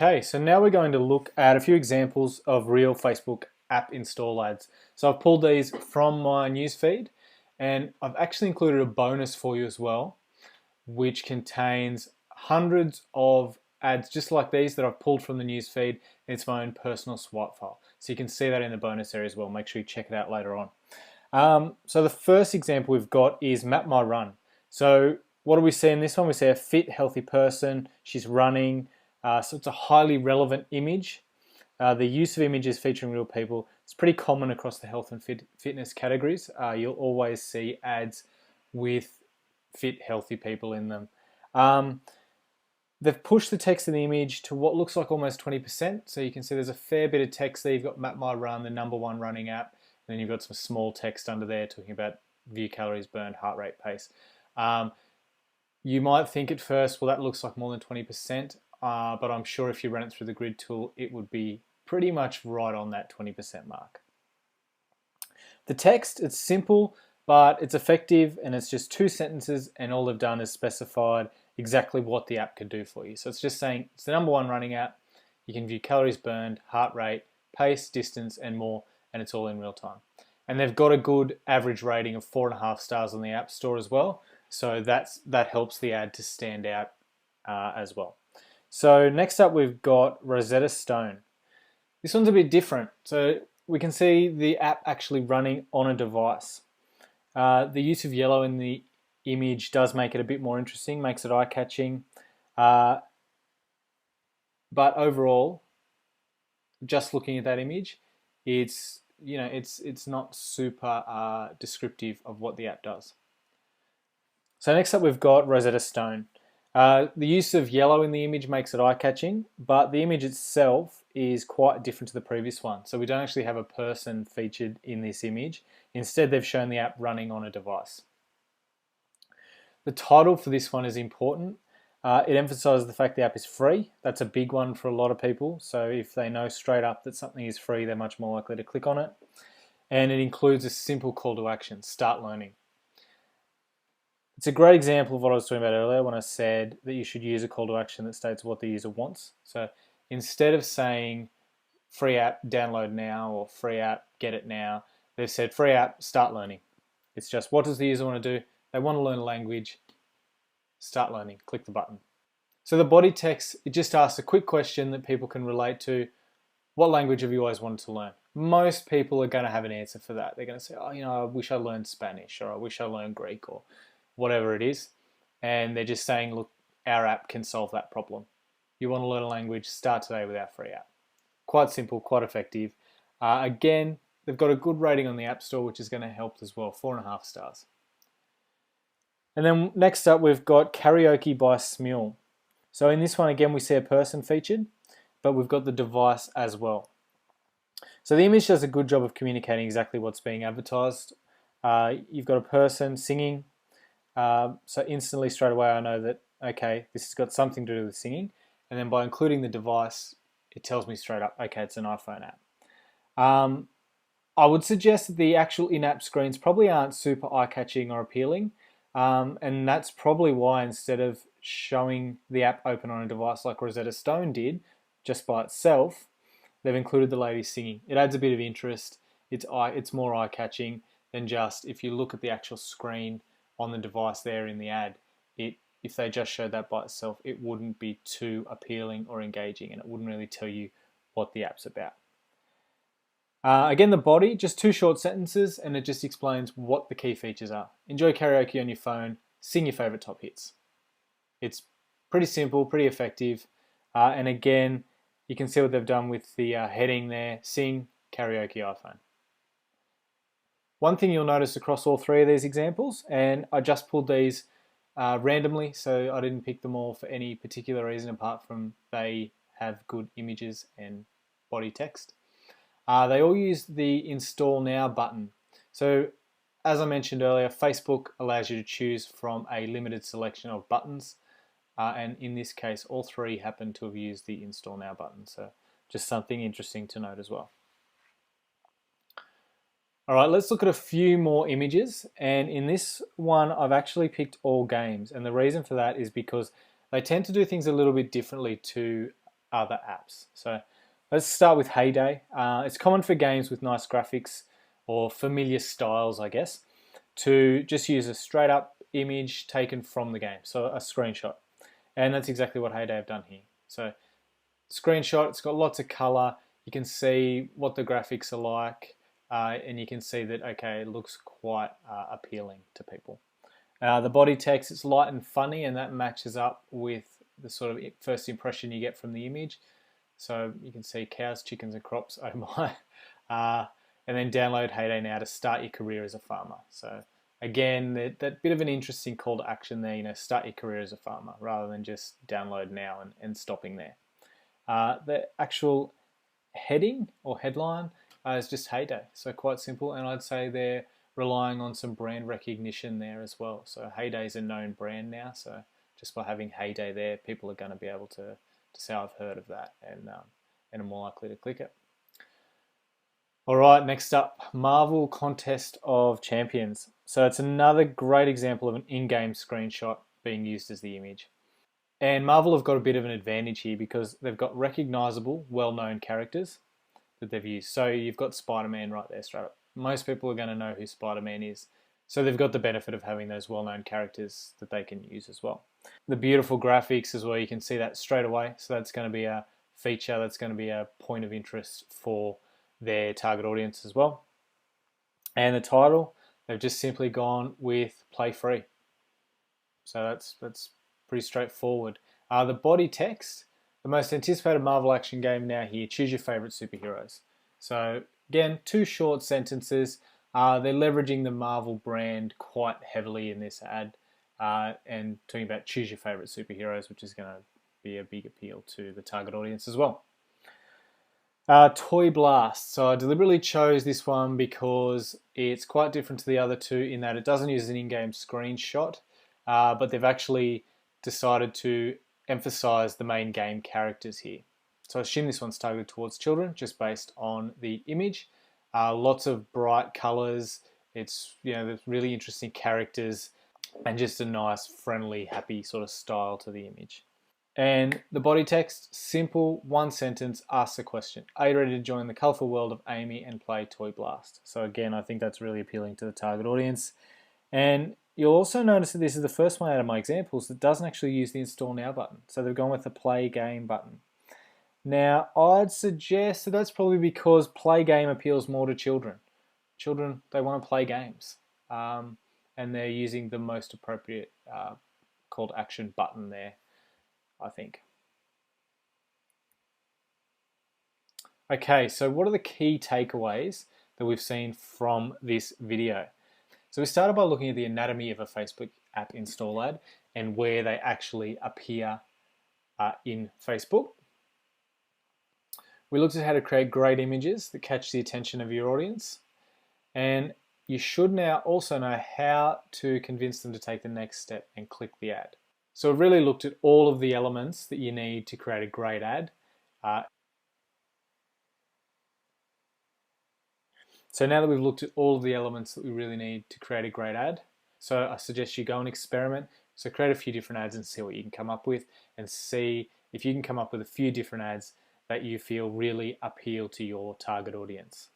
Okay, so now we're going to look at a few examples of real Facebook app install ads. So I've pulled these from my newsfeed, and I've actually included a bonus for you as well, which contains hundreds of ads just like these that I've pulled from the newsfeed. It's my own personal swipe file. So you can see that in the bonus area as well. Make sure you check it out later on. So the first example we've got is Map My Run. So what do we see in this one? We see a fit, healthy person. She's running. So it's a highly relevant image. The use of images featuring real people is pretty common across the health and fitness categories. You'll always see ads with fit, healthy people in them. They've pushed the text in the image to what looks like almost 20%. So you can see there's a fair bit of text there. You've got Map My Run, the #1 running app. And then you've got some small text under there talking about view calories burned, heart rate, pace. You might think at first, well, that looks like more than 20%, but I'm sure if you run it through the grid tool, it would be pretty much right on that 20% mark. The text, it's simple, but it's effective, and it's just 2 sentences, and all they've done is specified exactly what the app could do for you. So it's just saying it's the #1 running app. You can view calories burned, heart rate, pace, distance, and more, and it's all in real time. And they've got a good average rating of 4.5 stars on the App Store as well. So that helps the ad to stand out as well. So next up we've got Rosetta Stone. This one's a bit different. So we can see the app actually running on a device. The use of yellow in the image does make it a bit more interesting, makes it eye-catching. But overall, just looking at that image, it's not super descriptive of what the app does. So next up we've got Rosetta Stone. The use of yellow in the image makes it eye-catching, but the image itself is quite different to the previous one. So we don't actually have a person featured in this image. Instead, they've shown the app running on a device. The title for this one is important. It emphasizes the fact the app is free. That's a big one for a lot of people. So if they know straight up that something is free, they're much more likely to click on it. And it includes a simple call to action, start learning. It's a great example of what I was talking about earlier when I said that you should use a call to action that states what the user wants. So instead of saying free app, download now, or free app, get it now, they've said free app, start learning. It's just, what does the user want to do? They want to learn a language, start learning, click the button. So the body text, it just asks a quick question that people can relate to. What language have you always wanted to learn? Most people are going to have an answer for that. They're going to say, I wish I learned Spanish, or I wish I learned Greek, or whatever it is. And they're just saying, look, our app can solve that problem. You want to learn a language, start today with our free app. Quite simple, quite effective. Again, they've got a good rating on the App Store, which is going to help as well, 4.5 stars. And then next up, we've got Karaoke by Smule. So in this one, again, we see a person featured, but we've got the device as well. So the image does a good job of communicating exactly what's being advertised. You've got a person singing, so instantly, straight away, I know that, okay, this has got something to do with singing. And then by including the device, it tells me straight up, okay, it's an iPhone app. I would suggest that the actual in-app screens probably aren't super eye-catching or appealing. And that's probably why, instead of showing the app open on a device like Rosetta Stone did, just by itself, they've included the lady singing. It adds a bit of interest. It's more eye-catching than just, if you look at the actual screen on the device there in the ad, if they just showed that by itself, it wouldn't be too appealing or engaging, and it wouldn't really tell you what the app's about. Again, the body, just 2 short sentences, and it just explains what the key features are. Enjoy karaoke on your phone, sing your favorite top hits. It's pretty simple, pretty effective, and again, you can see what they've done with the heading there, sing, karaoke, iPhone. One thing you'll notice across all 3 of these examples, and I just pulled these randomly, so I didn't pick them all for any particular reason apart from they have good images and body text. They all use the Install Now button. So as I mentioned earlier, Facebook allows you to choose from a limited selection of buttons, and in this case all 3 happen to have used the Install Now button, so just something interesting to note as well. Alright, let's look at a few more images, and in this one I've actually picked all games, and the reason for that is because they tend to do things a little bit differently to other apps. So let's start with Heyday. It's common for games with nice graphics or familiar styles, I guess, to just use a straight up image taken from the game, so a screenshot. And that's exactly what Heyday have done here. So screenshot, it's got lots of color, you can see what the graphics are like, and you can see that, okay, it looks quite appealing to people. The body text, it's light and funny, and that matches up with the sort of first impression you get from the image. So you can see cows, chickens, and crops, oh my. And then download Heyday now to start your career as a farmer. So again, that bit of an interesting call to action there, start your career as a farmer rather than just download now and stopping there. The actual heading or headline is just Heyday, so quite simple, and I'd say they're relying on some brand recognition there as well. So Heyday is a known brand now, so just by having Heyday there, people are going to be able to say I've heard of that, and are more likely to click it. All right, next up, Marvel Contest of Champions. So it's another great example of an in-game screenshot being used as the image. And Marvel have got a bit of an advantage here because they've got recognizable, well-known characters that they've used. So you've got Spider-Man right there straight up. Most people are going to know who Spider-Man is. So they've got the benefit of having those well-known characters that they can use as well. The beautiful graphics as well, you can see that straight away. So that's going to be a feature, that's going to be a point of interest for their target audience as well. And the title, they've just simply gone with play free. So that's pretty straightforward. The body text, the most anticipated Marvel action game now here, choose your favorite superheroes. So again, 2 short sentences. They're leveraging the Marvel brand quite heavily in this ad and talking about choose your favorite superheroes, which is going to be a big appeal to the target audience as well. Toy Blast. So I deliberately chose this one because it's quite different to the other two in that it doesn't use an in-game screenshot, but they've actually decided to emphasize the main game characters here. So I assume this one's targeted towards children just based on the image. Lots of bright colors. It's, there's really interesting characters and just a nice, friendly, happy sort of style to the image. And the body text, simple, 1 sentence, asks a question. Are you ready to join the colourful world of Amy and play Toy Blast? So again, I think that's really appealing to the target audience. And you'll also notice that this is the first one out of my examples that doesn't actually use the Install Now button. So they've gone with the Play Game button. Now, I'd suggest that that's probably because Play Game appeals more to children. Children, they want to play games. And they're using the most appropriate call to action button there, I think. Okay, so what are the key takeaways that we've seen from this video? So we started by looking at the anatomy of a Facebook app install ad and where they actually appear in Facebook. We looked at how to create great images that catch the attention of your audience. And you should now also know how to convince them to take the next step and click the ad. So we've really looked at all of the elements that you need to create a great ad. So now that we've looked at all of the elements that we really need to create a great ad, so I suggest you go and experiment. So create a few different ads and see what you can come up with, and see if you can come up with a few different ads that you feel really appeal to your target audience.